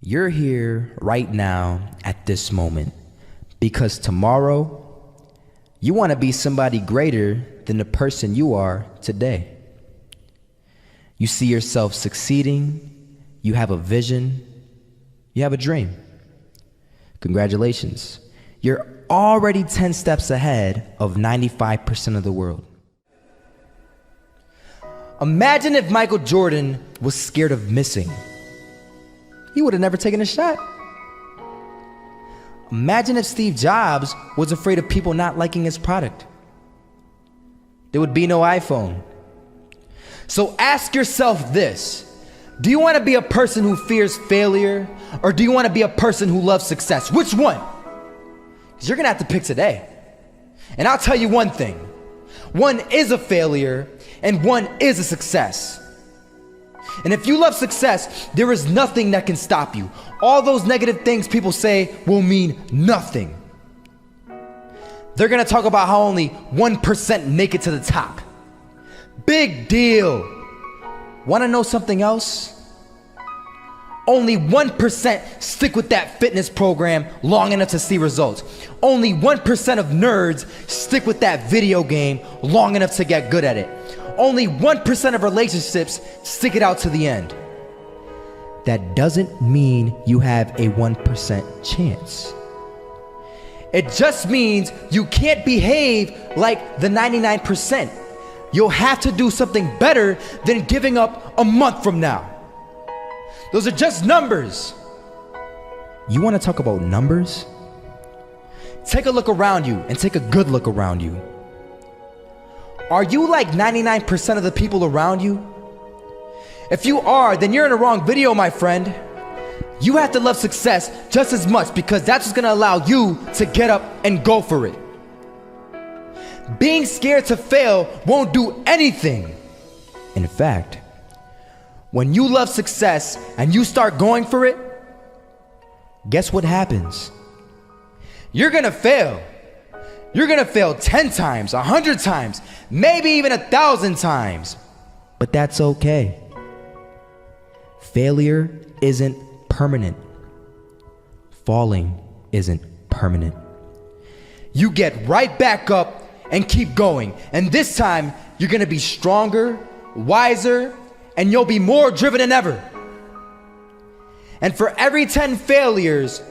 You're here right now at this moment because tomorrow you want to be somebody greater than the person you are today. You see yourself succeeding, you have a vision, you have a dream. Congratulations. You're already 10 steps ahead of 95% of the world. Imagine if Michael Jordan was scared of missing. He would have never taken a shot. Imagine if Steve Jobs was afraid of people not liking his product. There would be no iPhone. So ask yourself this: do you want to be a person who fears failure, or do you want to be a person who loves success? Which one? Because you're gonna have to pick today. And I'll tell you one thing: one is a failure and one is a success. And if you love success, there is nothing that can stop you. All those negative things people say will mean nothing. They're gonna talk about how only 1% make it to the top. Big deal. Wanna know something else? Only 1% stick with that fitness program long enough to see results. Only 1% of nerds stick with that video game long enough to get good at it. Only 1% of relationships stick it out to the end. That doesn't mean you have a 1% chance. It just means you can't behave like the 99%. You'll have to do something better than giving up a month from now. Those are just numbers. You want to talk about numbers? Take a look around you and take a good look around you. Are you like 99% of the people around you? If you are, then you're in the wrong video, my friend. You have to love success just as much because that's what's gonna allow you to get up and go for it. Being scared to fail won't do anything. In fact, when you love success and you start going for it, guess what happens? You're gonna fail. You're gonna fail 10 times, 100 times, maybe even 1,000 times. But that's okay. Failure isn't permanent. Falling isn't permanent. You get right back up and keep going. And this time, you're gonna be stronger, wiser, and you'll be more driven than ever. And for every 10 failures,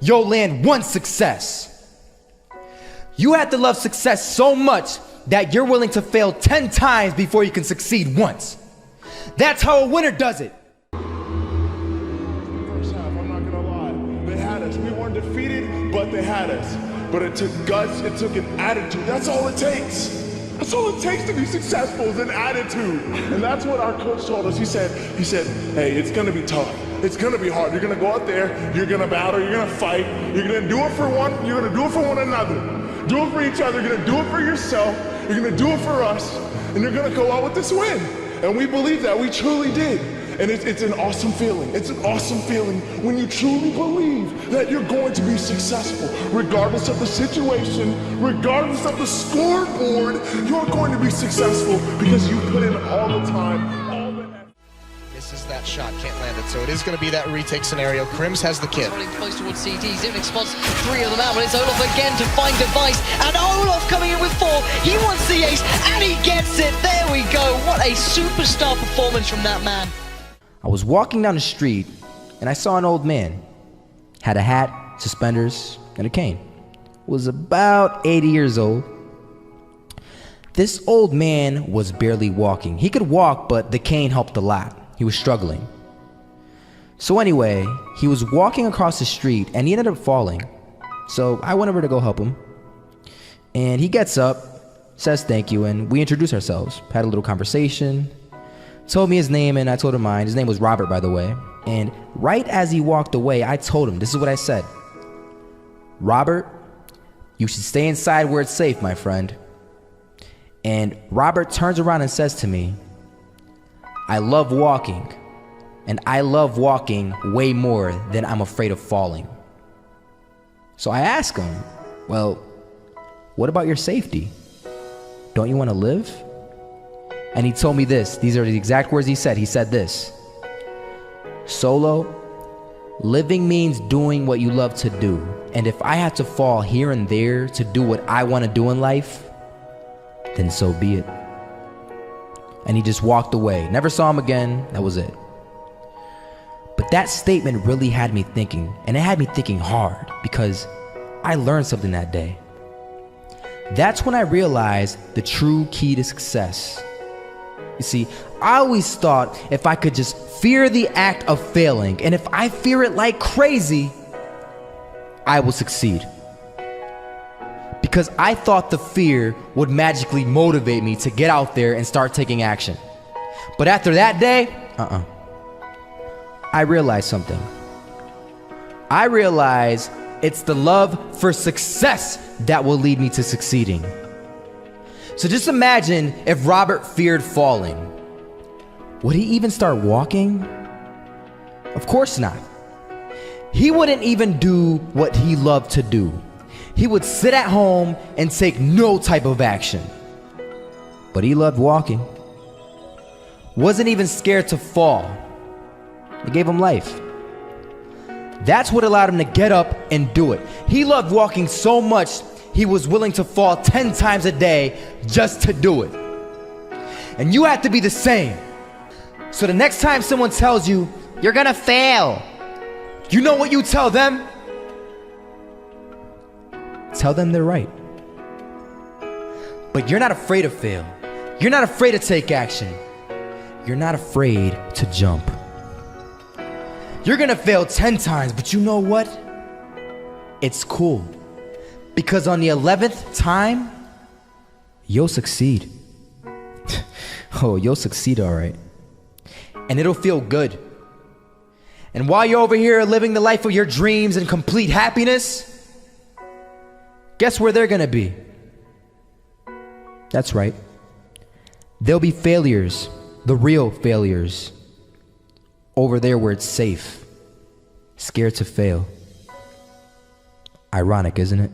you'll land one success. You have to love success so much that you're willing to fail 10 times before you can succeed once. That's how a winner does it. First half, I'm not gonna lie. They had us. We weren't defeated, but they had us. But it took guts, it took an attitude. That's all it takes. That's all it takes to be successful is an attitude. And that's what our coach told us. He said, hey, it's gonna be tough. It's gonna be hard. You're gonna go out there, you're gonna battle, you're gonna fight, you're gonna do it for one, you're gonna do it for one another. Do it for each other, you're gonna do it for yourself, you're gonna do it for us, and you're gonna go out with this win. And we believe that, we truly did. And it's an awesome feeling. It's an awesome feeling when you truly believe that you're going to be successful. Regardless of the situation, regardless of the scoreboard, you're going to be successful because you put in all the time. Misses that shot, can't land it, so it is going to be that retake scenario. Crims has the kid. Running close towards CT, Zivnik spots 3 of them out, but it's Olaf again to find device, and Olaf coming in with 4, he wants the ace, and he gets it, there we go, what a superstar performance from that man. I was walking down the street and I saw an old man. Had a hat, suspenders, and a cane. Was about 80 years old. This old man was barely walking. He could walk, but the cane helped a lot. He was struggling. So anyway, he was walking across the street and he ended up falling. So I went over to go help him. And he gets up, says thank you, and we introduced ourselves. Had a little conversation. Told me his name and I told him mine. His name was Robert, by the way. And right as he walked away, I told him, this is what I said. Robert, you should stay inside where it's safe, my friend. And Robert turns around and says to me, I love walking, and I love walking way more than I'm afraid of falling. So I asked him, well, what about your safety? Don't you want to live? And he told me this. These are the exact words he said. He said this: Solo, Living means doing what you love to do. And if I have to fall here and there to do what I want to do in life, then so be it. And he just walked away. Never saw him again. That was it. But that statement really had me thinking, and it had me thinking hard, because I learned something that day. That's when I realized the true key to success. You see, I always thought if I could just fear the act of failing, and if I fear it like crazy, I will succeed. Because I thought the fear would magically motivate me to get out there and start taking action. But after that day, I realized something. I realized it's the love for success that will lead me to succeeding. So just imagine if Robert feared falling. Would he even start walking? Of course not. He wouldn't even do what he loved to do. He would sit at home and take no type of action. But he loved walking. Wasn't even scared to fall. It gave him life. That's what allowed him to get up and do it. He loved walking so much, he was willing to fall 10 times a day just to do it. And you have to be the same. So the next time someone tells you, you're gonna fail, you know what you tell them? Tell them they're right. But you're not afraid to fail. You're not afraid to take action. You're not afraid to jump. You're gonna fail 10 times, but you know what? It's cool. Because on the 11th time, you'll succeed. Oh, you'll succeed, all right. And it'll feel good. And while you're over here living the life of your dreams and complete happiness, guess where they're gonna be? That's right. They'll be failures, the real failures. Over there where it's safe, scared to fail. Ironic, isn't it?